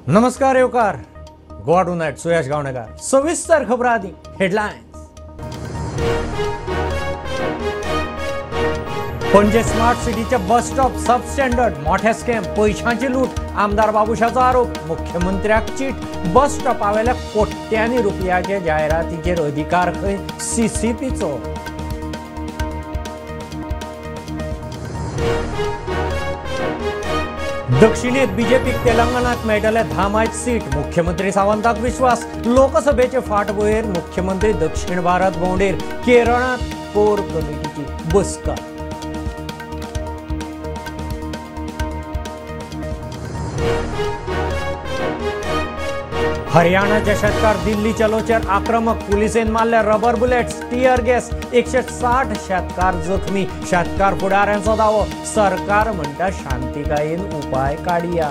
नमस्कार येवकार. Goa tonight Suyash Gavnekar. सविस्तर खबर आदी हेडलाइन्स. पणजे स्मार्ट सिटीचे बस स्टॉप सब स्टँडर्ड मोठे स्कॅम, पैशांची लूट. आमदार बाबुशाचो आरोप. मुख्यमंत्र्याक चीट. बस स्टॉपावेल्या कोट्यांनी रुपयाचे जायरातीचेर अधिकार खंय? सीसीपीचो. दक्षिणेत बीजेपीक तेलंगणात मेळटले 10 मायज सीट. मुख्यमंत्री सावंताक विश्वास. लोकसभेचे फाटभुंयेर मुख्यमंत्री दक्षिण भारत भोंवडेर. केरळात कोर कमिटीची बसका. हरियाणाचे शेतकार दिल्ली चलोचेर आक्रमक. पुलिसेन मारले रबर बुलेट्स, टियर गॅस. 160 शेतकार जखमी. शेतकार फुडाऱ्यांचो दावो. सरकार म्हणटा शांतिकायेन उपाय काडया.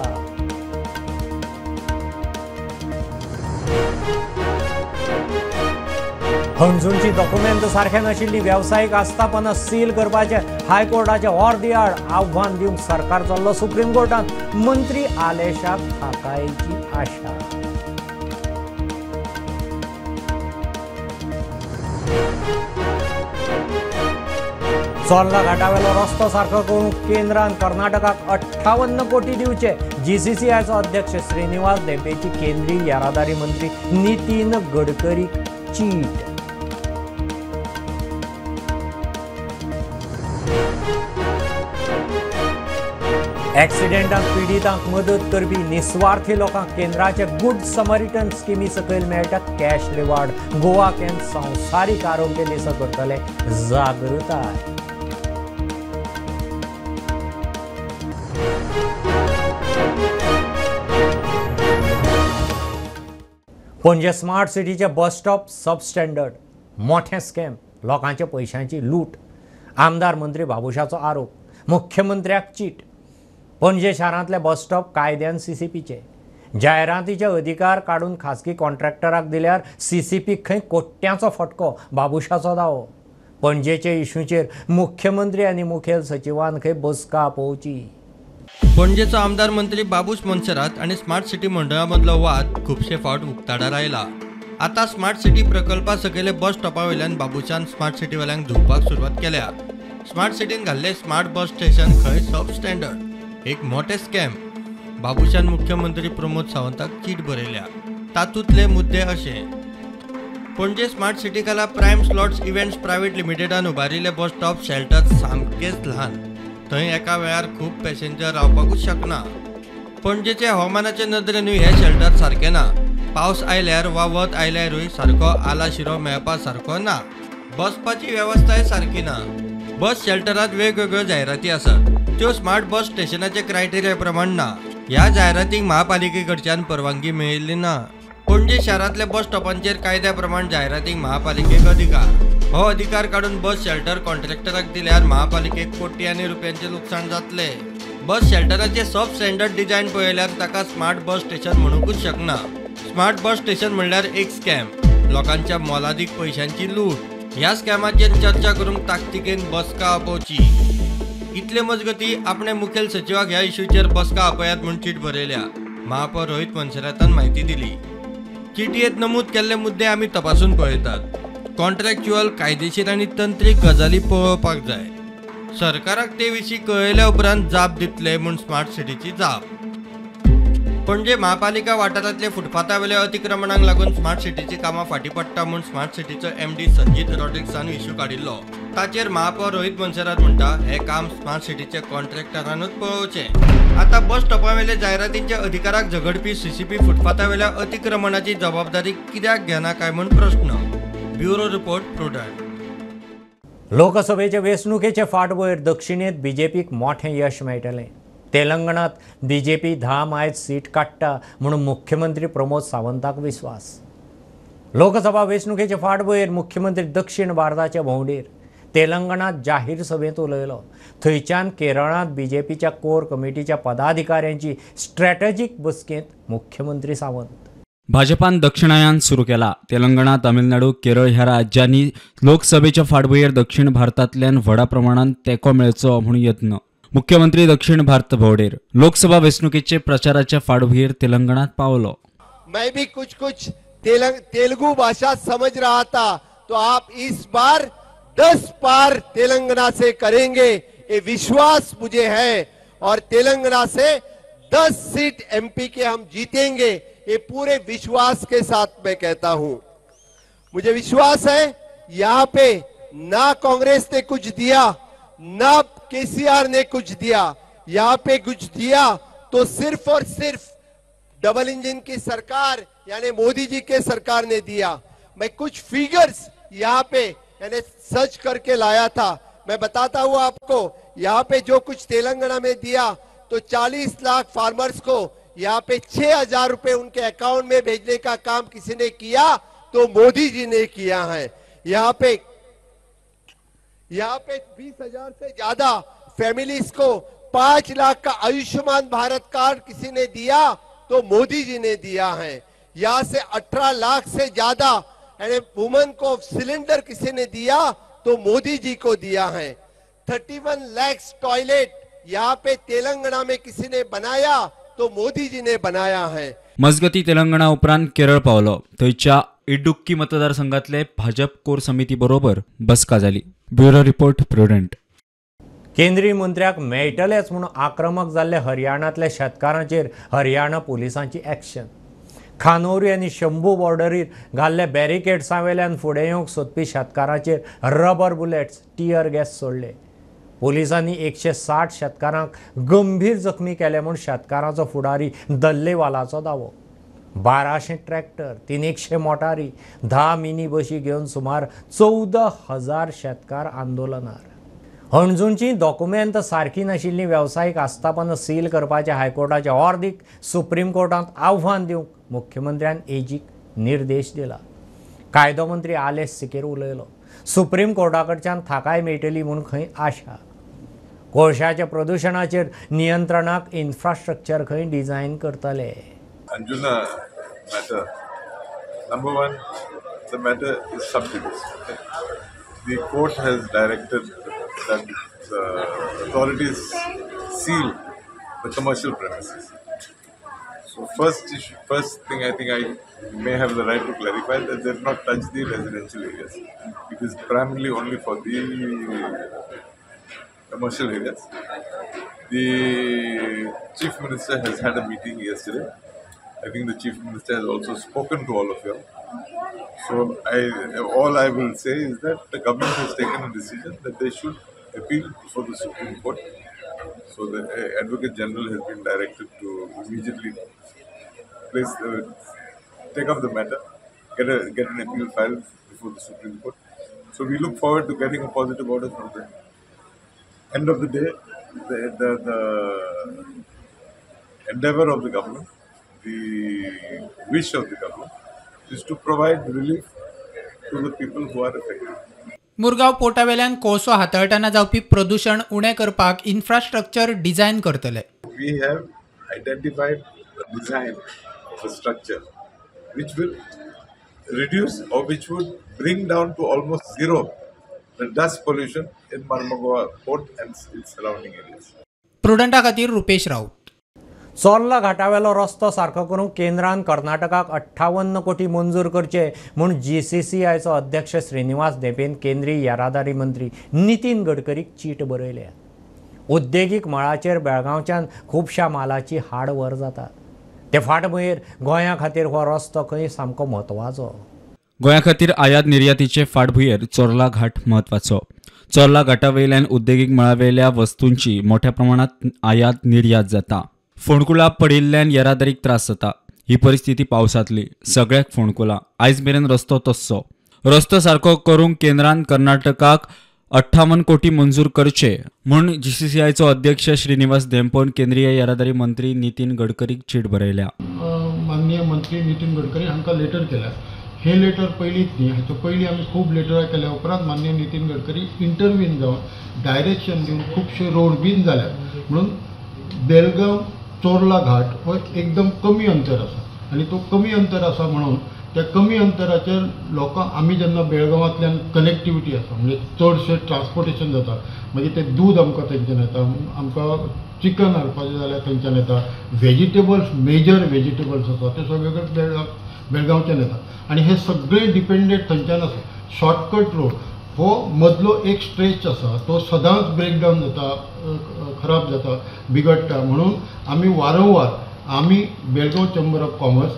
हणजूंची डॉक्युमेंट सारखे नाशिल्ली व्यावसायिक आस्थापना सील करपाचे हायकोर्टाचे अर्दे आड आव्हान दिवंक सरकार चल्लो सुप्रीम कोर्टात. मंत्री आलेशाक थाकायची आशा. चोर्ला घाटावेलो रस्तो सारको करूंक केंद्रान कर्नाटकाक 58 कोटी दिवचे. जीसीसीआयचो अध्यक्ष श्रीनिवास देपेची केंद्रीय येरादारी मंत्री नितीन गडकरीक चीट. एक्सिडेंटांत पिडीतांक मदत करपी निस्वार्थी लोकांक केंद्राचे गुड समरिटन स्किमी सकयल मेळटा कॅश रिवॉर्ड. गोवा केंद्र संवसारीक आरोग्य दिसा करतले जागृताय. पणजे स्मार्ट सिटीचे बस स्टॉप सब स्टँडर्ड मोठे स्कॅम, लोकांच्या पैशांची लूट. आमदार मंत्री बाबुशाचो आरोप. मुख्यमंत्र्याक चीट. पणजे शारांतले बस स्टॉप कायद्यान सीसीपीचे. जायरातीचे अधिकार काढून खासगी कॉन्ट्रॅक्टराक दिल्यार सीसीपीक खंय कोट्यांचो फटको. बाबुशाचो दावो. पणजेचे इश्यूचेर मुख्यमंत्री आनी मुखेल सचिवान खंय बसका आपोवची. पणजेचो आमदार मंत्री बाबूश मोन्सेरात आणि स्मार्ट सिटी मंडळामधलो वाद खुबशे फावट उक्ताडार आयला. आता स्मार्ट सिटी प्रकल्पा सकयले बस स्टॉपा वयल्यान बाबूशान स्मार्ट सिटी वाल्यांक धुवपाक सुरवात केल्या. स्मार्ट सिटीन घाल्ले स्मार्ट बस स्टेशन खंय सब स्टँडर्ड, एक मोठे स्कॅम. बाबूशान मुख्यमंत्री प्रमोद सावंताक चीट बरयल्या. तातूंतले मुद्दे अशे: पणजे स्मार्ट सिटी खाला प्रायम स्लॉट्स इव्हेंट्स प्रायव्हेट लिमिटेडान उबारिल्ले बस स्टॉप शेल्टर सामकेच ल्हान. थंय एका वेळार खूब पॅसेंजर रावपाकूच शकना. पणजेचे हवामानाचे नदरेनूय हे शेल्टर सारके ना. पावस आयल्यार वा वत आयल्यारूय सारको आला शिरो मेळपा सारको ना. बसपाची वेवस्थाय सारकी ना. बस शेल्टरांत वेगवेगळ्यो जायराती आसात. त्यो स्मार्ट बस स्टेशनाचे क्रायटेरिया प्रमाण ना. ह्या जायरातीक महापालिके कडच्यान परवानगी मेळिल्ली ना. पणजे शारांतल्या बस स्टॉपांचेर कायद्या प्रमाण जायरातीक महापालिकेक अधिकार. हो अधिकार काढून बस शेल्टर कॉन्ट्रॅक्टराक दिल्यार महापालिकेक कोट्यांनी रुपयांचे लुकसाण जातले. बस शेल्टराचे सब स्टँडर्ड डिझायन पळयल्यार ताका स्मार्ट बस स्टेशन म्हणूंकूच शकना. स्मार्ट बस स्टेशन म्हणल्यार एक स्कॅम, लोकांच्या मोलादीक पैशांची लूट. ह्या स्कॅमाचेर चर्चा करूंक ताकतिकेन बसका आपोवची. इतले मजगती आपणे मुखेल सचिवाक ह्या इश्यूचेर बसका आपयात म्हूण चीट बरयल्या. महापौर रोहित मोन्सेरातान म्हायती दिली. चिटयेंत नमूद केल्ले मुद्दे आमी तपासून पळयतात. कॉन्ट्रॅक्च्युअल, कायदेशीर आनी तंत्रीक गजाली पळोवपाक जाय. सरकाराक ते विशीं कळयल्या उपरांत जाप दितले म्हूण स्मार्ट सिटीची जाप. पणजे महापालिका वाठारांतले फुटपाथावेले अतिक्रमणांक लागून स्मार्ट सिटीची कामां फाटीं पडटा म्हूण स्मार्ट सिटीचो एमडी संजीत रॉड्रिक्सान इश्यू काडिल्लो. ताचेर महापौर रोहित मोन्सेरात म्हणटा हे काम स्मार्ट सिटीचे कॉन्ट्रॅक्टरानूच पळोवचे. आता बस स्टॉपावेले जायरातींच्या अधिकाराक झगडपी सीसीपी फुटपाथावेल्या अतिक्रमणाची जबाबदारी कित्याक घेना काय म्हूण प्रश्न. Bureau report prudent. लोकसभेचे वेंचणुकेचे फाटभुंयेर दक्षिणेत बीजेपीक मोठें यश मेळटलें. तेलंगणात बीजेपी 10 मायज सीट काडटा म्हणून मुख्यमंत्री प्रमोद सावंताक विश्वास. लोकसभा वेंचणुकेचे फाटभुंयेर मुख्यमंत्री दक्षिण भारताचे भोंवडेर. तेलंगणात जाहीर सभेत उलयलो. थंयच्यान केरळांत बीजेपीच्या कोर कमिटीच्या पदाधिकाऱ्यांची स्ट्रॅटेजीक बसकेंत मुख्यमंत्री सावंत. भाजपान दक्षिणायन सुरू केला. तेलंगणा, तामिळनाडू, केरळ ह्या राज्यांनी लोकसभेच्या फाटभुंयेर दक्षिण भारतांतल्यान व्हडा प्रमाणात तेंको मेळचो म्हूण यत्न. मुख्यमंत्री दक्षिण भारत भोवडेर लोकसभा वेंचणुकेचे प्रचाराच्या फाडभुयेर तेलंगणात पावलो. मैं भी कुछ तेलुगु भाषा समझ रहा था, तो आप इस बार 10 पार तेलंगाना से करेंगे, ये विश्वास मुझे है. और तेलंगाना से 10 सीट एमपी के हम जीतेंगे, ये पूरे विश्वास के साथ मैं कहता हूं. मुझे विश्वास है यहाँ पे ना कांग्रेस ने कुछ दिया, ना केसीआर ने कुछ दिया. यहाँ पे कुछ दिया तो सिर्फ और सिर्फ डबल इंजन की सरकार यानी मोदी जी के सरकार ने दिया. मैं कुछ फिगर्स यहाँ पे यानी सर्च करके लाया था, मैं बताता हूँ आपको. यहाँ पे जो कुछ तेलंगाना में दिया तो 40 लाख फार्मर्स को यहाँ पे 6,000 रुपए उनके अकाउंट में भेजने का काम किसी ने किया तो मोदी जी ने किया है. यहाँ पे 20,000 से ज्यादा फैमिलीज को 5 लाख का आयुष्मान भारत कार्ड किसी ने दिया तो मोदी जी ने दिया है. यहाँ से 18 लाख से ज्यादा वुमेन को सिलेंडर किसी ने दिया तो मोदी जी को दिया है. 31 लाख टॉयलेट यहाँ पे तेलंगाना में किसी ने बनाया तो मोदी जी ने बनाया है. मजगती तेलंगणा उपरांत केरळ पावलो. थंयच्या इडुक्की मतदारसंघातले भाजप कोर समिती बरोबर बसका जाली. Bureau report prudent. केंद्रीय मंत्र्याक मेळटलेच म्हणून आक्रमक जाल्ले हरियाणातल्या शेतकारांचेर हरियाणा पुलिसांची ॲक्शन. खानौरी आनी शंभू बॉर्डरीर घाल्ले बॅरिकेड्सावेल्यान फुडें येवंक सोदपी शेतकारांचेर रबर बुलेट्स टियर गॅस सोडले. पुलिसांनी 160 शेतकारांक गंभीर जखमी केले म्हूण शेतकारांचो फुडारी दल्लेवालाचो दावो. 1200 ट्रॅक्टर, 300 मोटारी, 10 मिनी बशी घेवन सुमार 14,000 शेतकार आंदोलनार. हणजूंची डॉक्युमेंट सारकी नाशिल्लीं वेवसायीक आस्थापनां सील करपाचे हायकोर्टाचे ऑर्डीक सुप्रीम कोर्टांत आव्हान दिवंक मुख्यमंत्र्यान एजीक निर्देश दिला. कायदो मंत्री आलेस सिकेर उलयलो. सुप्रीम कोर्टा कडच्यान थाकाय मेळटली म्हूण खंय आशा. कोळशाच्या प्रदुशणाचेर नियंत्रणाक इन्फ्रास्ट्रक्चर खंय डिझायन करतले. Anjuna matter. Number one, the matter is sub judice. The court has directed that authorities seal the commercial premises. So first thing I think I may have the right to clarify that they have not touched the residential areas. It is primarily only for the commercial areas. The Chief Minister has had a meeting yesterday. I think the Chief Minister has also spoken to all of you. So all I will say is that the government has taken a decision that they should appeal before the Supreme Court. So the Advocate General has been directed to immediately take up the matter, get an appeal filed before the Supreme Court. So we look forward to getting a positive order from them. End of the day, the endeavor of the government, the wish of the government is to provide relief to the people who are affected. Mormugao पोर्टावेल्यान कोळसो हाताळटना जावपी प्रदूषण उणें करपाक infrastructure design करतले. We have identified a design of a structure which will reduce or which would bring down to almost zero the dust pollution in Marmagua port and its surrounding areas. प्रुडंटा खातीर रुपेश राऊत. चोर्ला घाटावेलो रस्तो सारको करूंक केंद्रान कर्नाटकाक 58 कोटी मंजूर करचे म्हूण GCCIचो अध्यक्ष श्रीनिवास देपेन केंद्रीय येरादारी मंत्री नितीन गडकरीक चीट बरयल्या. उद्देगीक मळाचेर बेळगांवच्यान खुबशा मालाची हाड वर जाता. ते फाटभुंयेर गोंया खातीर हो रस्तो खंय सामको म्हत्वाचो. गोंया खातीर आयात निर्यातीचे फाटभुंयेर चोर्ला घाट म्हत्वाचो. चोर्ला घाटावयल्यान उद्देगीक मळावेल्या वस्तूंची मोठ्या प्रमाणात आयात निर्यात जाता. फोंडकुला पडिल्ल्यान येरादारीक त्रास जाता. ही परिस्थिती पावसांतली सगळ्याक फोंडकुला. आयज मेरेन रस्तो तस्सो. रस्तो सारको करूंक केंद्रान कर्नाटकाक 58 कोटी मंजूर करचे म्हूण GCCIचो अध्यक्ष श्रीनिवास देंपोन केंद्रीय येरादारी मंत्री नितीन गडकरीक चीट बरयल्या. माननीय मंत्री नितीन गडकरी हांकां लेटर केल्या. हे लेटर पयलींच न्ही, हाचो पयलीं आमी खूब लेटरां केल्या उपरांत माननीय नितीन गडकरी इंटरव्हीन जावन डायरेक्शन दिवन खुबशे रोड बीन जाल्यात. म्हणून बेलगांव चोर्ला घाट हो एकदम कमी अंतर आसा आनी तो कमी अंतर आसा म्हणून त्या कमी अंतराचेर लोकांक आमी जेन्ना बेळगांवांतल्यान कनेक्टिविटी आसा म्हणजे चडशें ट्रान्सपोर्टेशन जाता मागीर तें दूद आमकां थंयच्यान येता आमकां चिकन हाडपाचें जाल्यार थंयच्यान येता व्हेजिटेबल्स मेजर व्हेजिटेबल्स आसा ते सगळे बेळगांवच्यान येता आनी हे सगळे डिपेंडेंट थंयच्यान आसा शॉर्टकट रोड हो मदलो एक स्ट्रेच आसा तो सदांच ब्रेकडावन जाता खराब जाता बिगडटा म्हणून आमी वारंवार आमी बेळगांव चेंबर ऑफ कॉमर्स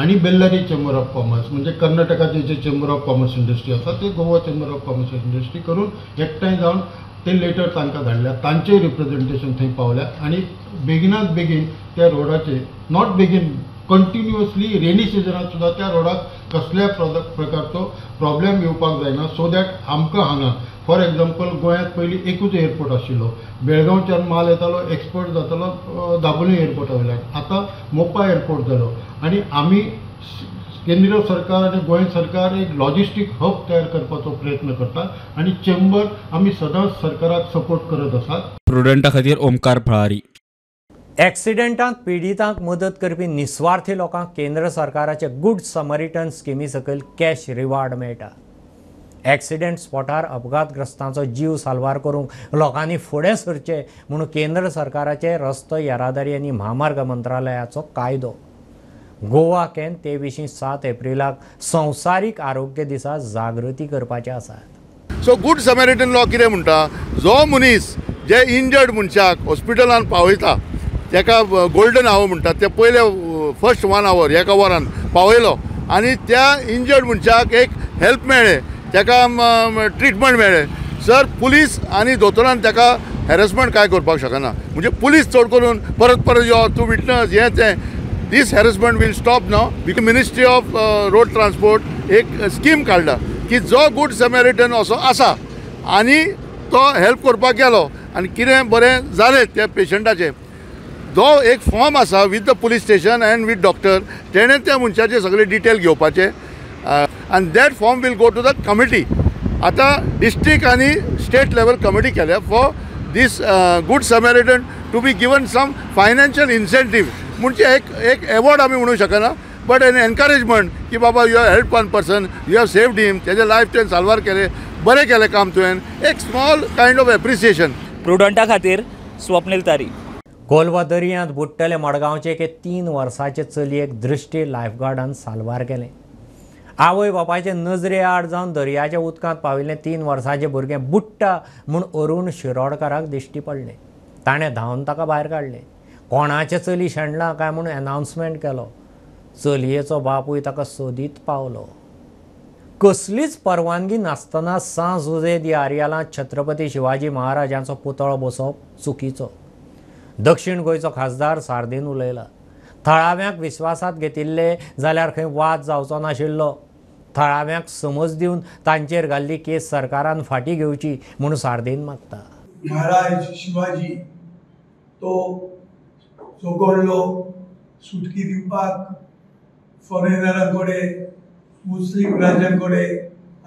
आणि बेल्लारी चेंबर ऑफ कॉमर्स म्हणजे कर्नाटकाचे जे चेंबर ऑफ कॉमर्स इंडस्ट्री आसा ते Goa chamber of commerce industry करून एकठांय जावन ते लेटर तांकां धाडल्या तांचें रिप्रेझेंटेशन थंय पावल्या आणि बेगिनात बेगीन त्या रोडाचे नॉट बेगीन कंटिन्युअसली रेनी सिजनात सुद्दां त्या रोडाक कसल्या प्रकारचो प्रॉब्लेम येवपाक जायना सो दॅट आमकां हांगा फॉर एग्जाम्पल गोंयांत पयलीं एकूच एअरपोर्ट आशिल्लो बेळगांवच्यान माल येतालो एक्सपोर्ट जातालो दाबोळी एअरपोर्टा वयल्यान आतां मोपा एअरपोर्ट जालो आनी आमी केंद्रीय सरकार आणि गोंय सरकार एक लॉजिस्टीक हब तयार करपाचो प्रयत्न करता आणि चेंबर आमी सदांच सरकाराक सपोर्ट करत आसात. प्रुडंटा खातीर ओमकार फळारी. एक्सिडेंटांत पिडितांक मदत करपी निस्वार्थी लोकांक केंद्र सरकाराचे गुड समरिटन स्किमी सकयल कॅश रिवॉर्ड मेळटा. एक्सिडेंट स्पॉटार अपघातग्रस्तांचो जीव साल्वार करूंक लोकांनी फुडें सरचें म्हणून केंद्र सरकाराचे रस्तो येरादारी आनी म्हामार्ग मंत्रालयाचो कायदो. गोवा कॅन ते विशीं 7 एप्रिलाक संवसारीक आरोग्य दिसा जागृती करपाचे आसात. सो गुड समरिटन लॉ कितें म्हणटा जो मनीस जे इंजर्ड मनशाक हॉस्पिटलान पावयता तेका गोल्डन आवर म्हणटात ते पयले फर्स्ट 1 आवर एका वरान पावयलो आनी त्या इंजर्ड मनशाक एक हेल्प मेळ्ळें तेका ट्रिटमेंट मेळ्ळें सर पुलीस आनी दोतोरान तेका हॅरेसमेंट काय करपाक शकना म्हणजे पुलीस चड करून परत यो तूं विटनस हें तें this harassment will stop now because ministry of road transport एक स्कीम काडला की जो गुड समरिटन असो आसा आनी तो हेल्प करपाक गेलो आनी कितें बरें जालें त्या पेशंटाचें जो एक फॉर्म आसा with the police station end with doctor तेणें त्या मनशाचे सगळे डिटेल घेवपाचे and that form will go to the committee. आता डिस्ट्रिक्ट आणि स्टेट लेवल कमिटी केल्या for this good Samaritan to be given some financial incentive म्हणजे एक अवॉर्ड आम्ही म्हणू शकना बट एन एनकरेजमेंट की बाबा you have help one person you have saved him तेजे लायफ तुवें साल्वार केले बरें केलें काम तुवें एक स्मॉल कायंड ऑफ एप्रिसिएशन. प्रुडंटा खातीर स्वप्नील तारी. कोलवा दर्यांत बुडटले मडगांवचे एके 3 वर्साचे चलयेक दृश्टी लायफगार्डान साल्वार केलें. आवय बापायचे नजरे आड जावन दर्याच्या उदकांत पाविल्लें 3 वर्साचें भुरगें बुडटा म्हूण अरुण शिरोडकाराक दिश्टी पडलें. ताणें धांवन ताका भायर काडलें. कोणाचें चली शेणलां काय म्हूण अनावन्समेंट केलो. चलयेचो बापूय ताका सोदीत पावलो. कसलीच परवानगी नासतना सांज उजे दियारियालांत छत्रपती शिवाजी महाराजांचो पुतळो बसोवप चुकीचो. दक्षिण गोंयचो खासदार सार्दीन उलयला. थळाव्यांक विश्वासात घेतिल्ले जाल्यार खंय वाद जावचो नाशिल्लो. थळाव्यांक समज दिवन तांचेर घाल्ली केस सरकारान फाटीं घेवची म्हणून सार्दीन मागता. महाराज शिवाजी तो झगडलो सुटकी दिवपाक फॉरेनरां कडेन मुस्लीम राज्यां कडेन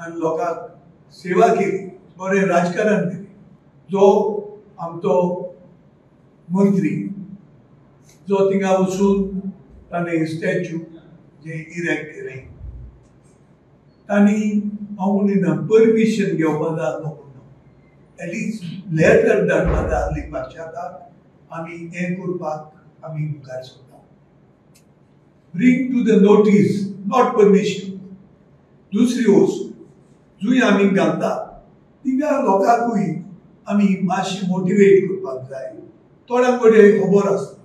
आनी लोकांक सेवा केली बरें राजकारण केलें. जो आमचो मंत्री जो थिंगा वचून ताणें स्टॅच्यू जे इरेक्ट केलें तांणी हांव म्हणिना परमिशन घेवपा जाय नको एटलिस्ट लेटर धाडपा जाय आसली पक्षाक आमी हें करपाक आमी मुखार सरता. Bring to the notice not permission. दुसरी वस्त जुंय आमी घालता थिंगा लोकांकूय आमी मातशी मोटिवेट करपाक जाय. थोड्यां कडेन खबर आसता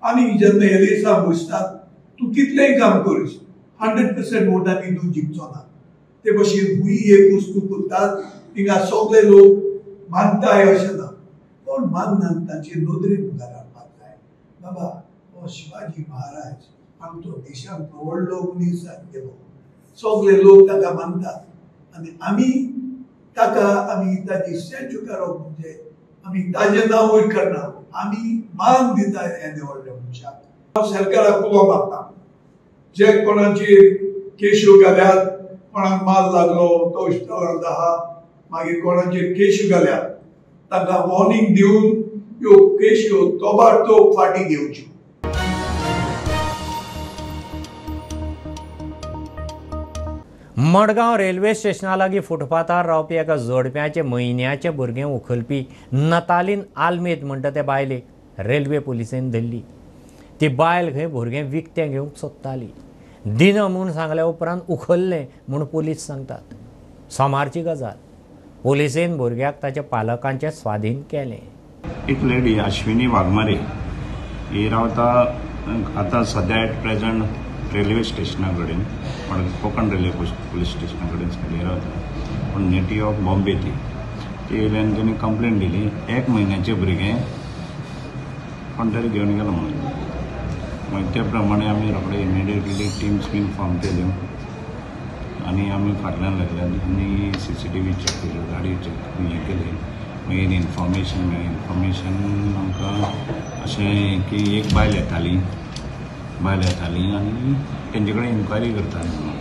आमी जेन्ना इलेक्शनाक बसतात तूं कितलेंय काम कर 100% वोटांनी तूं जिखचो ना. ते भशेन हुंय एक वस्तू करतात थिंगा सगळे लोक मानताय अशें ना कोण माननात तांचे नदरे मुखार हाडपाक जाय. बाबा हो शिवाजी महाराज आमचो देशांतलो व्हडलो मनीस गेलो सगळे लोक ताका मानतात आनी आमी ताका आमी ताची स्टॅच्यू करप म्हणजे आमी ताजें नांव वयर करना आमी मान दिता ह्या व्हडल्या मनशाक. हांव सरकाराक उलो मारता जे कोणाचेर केश्यो घाल्यात कोणाक माल लागलो तो इश्टारांत आहा मागीर कोणाचेर केश्यो घाल्यात तांकां वॉर्निंग दिवन ह्यो केश्यो तोबाडतोब फाटीं घेवच्यो. मडगांव रेल्वे स्टेशना लागीं फुटपाथार रावपी एका जोडप्याचे म्हयन्याचे भुरगें उखलपी नतालीन आल्मेद म्हणटा त्या बायलेक रेल्वे पुलिसेन धरली. ती बायल खंय भुरगें विकतें घेवंक सोदताली. दिन म्हूण सांगल्या उपरांत उखल्लें म्हूण पुलीस सांगतात. सोमारची गजाल. पुलिसेन भुरग्याक ताच्या पालकांचे स्वाधीन केलें. एक लेडी अश्विनी वाघमारे ही रावता आतां सध्या एट प्रेझंट रेल्वे स्टेशना कडेन कोकण रेल्वे पुलीस स्टेशना कडेन सगळी रावता पूण नेटिव्ह ऑफ बॉम्बे ती येयल्यान तेणी कंप्लेंट दिली 1 म्हयन्याचें भुरगें कोण तरी घेवन गेलो म्हणून. मागीर त्या प्रमाणे आमी रोखडे इमिडिएटली टिम्स बीन फॉर्म केल्यो आनी आमी फाटल्यान लागल्यात आनी CCTV चॅक केल्यो गाडी चॅक हें केली. मागीर इन्फॉर्मेशन आमकां अशें की एक बायल येताली आनी तेंचे कडेन इन्क्वायरी करताली म्हणून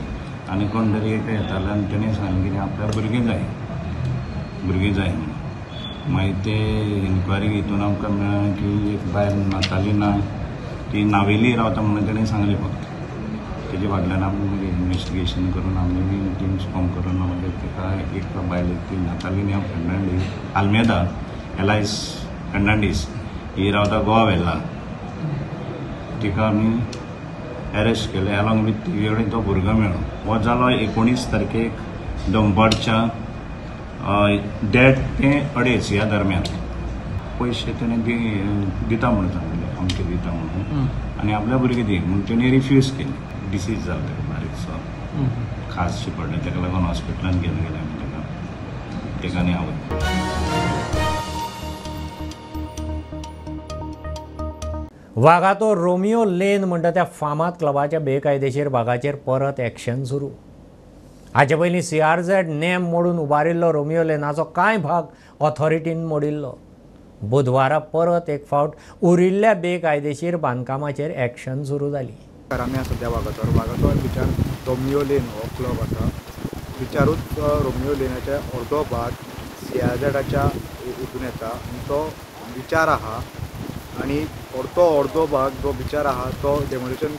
आनी कोण तरी एक येताले आनी तेणें सांगलें की आपल्याक भुरगें जाय म्हणून. मागीर ते इन्क्वायरी हितून आमकां मेळ्ळें की एक बायल नाताली ना ती नावेली रावता म्हणून तेणें सांगलें फक्त. तेजे फाटल्यान आमी मागीर इन्वेस्टिगेशन करून आमी टिम्स फॉर्म करून मागीर ताका एक बायल ती नातालीन फेर्नांडीस आल्मेदा एलायस फेर्नांडीस ही रावता गोवा वेल्ला. तिका आमी अरेस्ट केलें अलॉंग वीथ तिजे कडेन तो भुरगो मेळ्ळो. हो जालो 19 तारखेक दनपारच्या 1:30 ते 2:30 ह्या दरम्यान. पयशे तेणें दिता म्हणून सांगलें अमकें दिता म्हणून आनी आपल्या भुरगें दी म्हणून तेणी रिफ्यूज केली. डिसीज जालो ताका बारीकसो खास पडलें ताका लागून हॉस्पिटलांत घेवन गेले आमी ताका आनी आवय. वागातो रोमियो लेन म्हणटा त्या फामाद क्लबाच्या बेकायदेशीर भागाचेर परत एक्शन सुरू. हाचे पयलीं CRZ नेम मोडून उबारिल्लो रोमियो लेनाचो कांय भाग ऑथॉरिटीन मोडिल्लो. बुधवारा परत एक फावट उरिल्ल्या बेकायदेशीर बांदकामाचेर एक्शन सुरू जाली. आमी सद्या वागातोर बिचार रोमियो लेन हो क्लब आसा. बिचारूच रोमियो लेनाचे अर्दो भाग CRZच्या हितून येता आनी तो बिचार आहा आनी अर्दो भाग जो बिचार आहा तो डेमोलिशन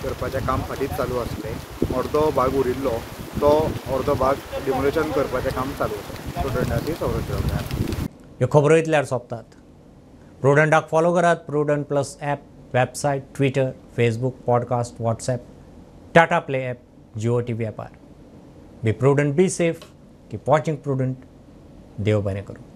करपाचें काम फाटींच चालू आसलें. अर्दो भाग उरिल्लो तो अर्दो भाग डेमोलिशन करपाचें काम चालू आसा. प्रुडंटाची संरचना. ह्यो खबरो इतल्यार सोंपतात. प्रुडंटाक फॉलो करात. Prudent plus app, website, Twitter, Facebook, podcast, WhatsApp, Tata play app, Jio TV ॲपार. Be Prudent, be safe. Keep watching Prudent. देव बरें करूं.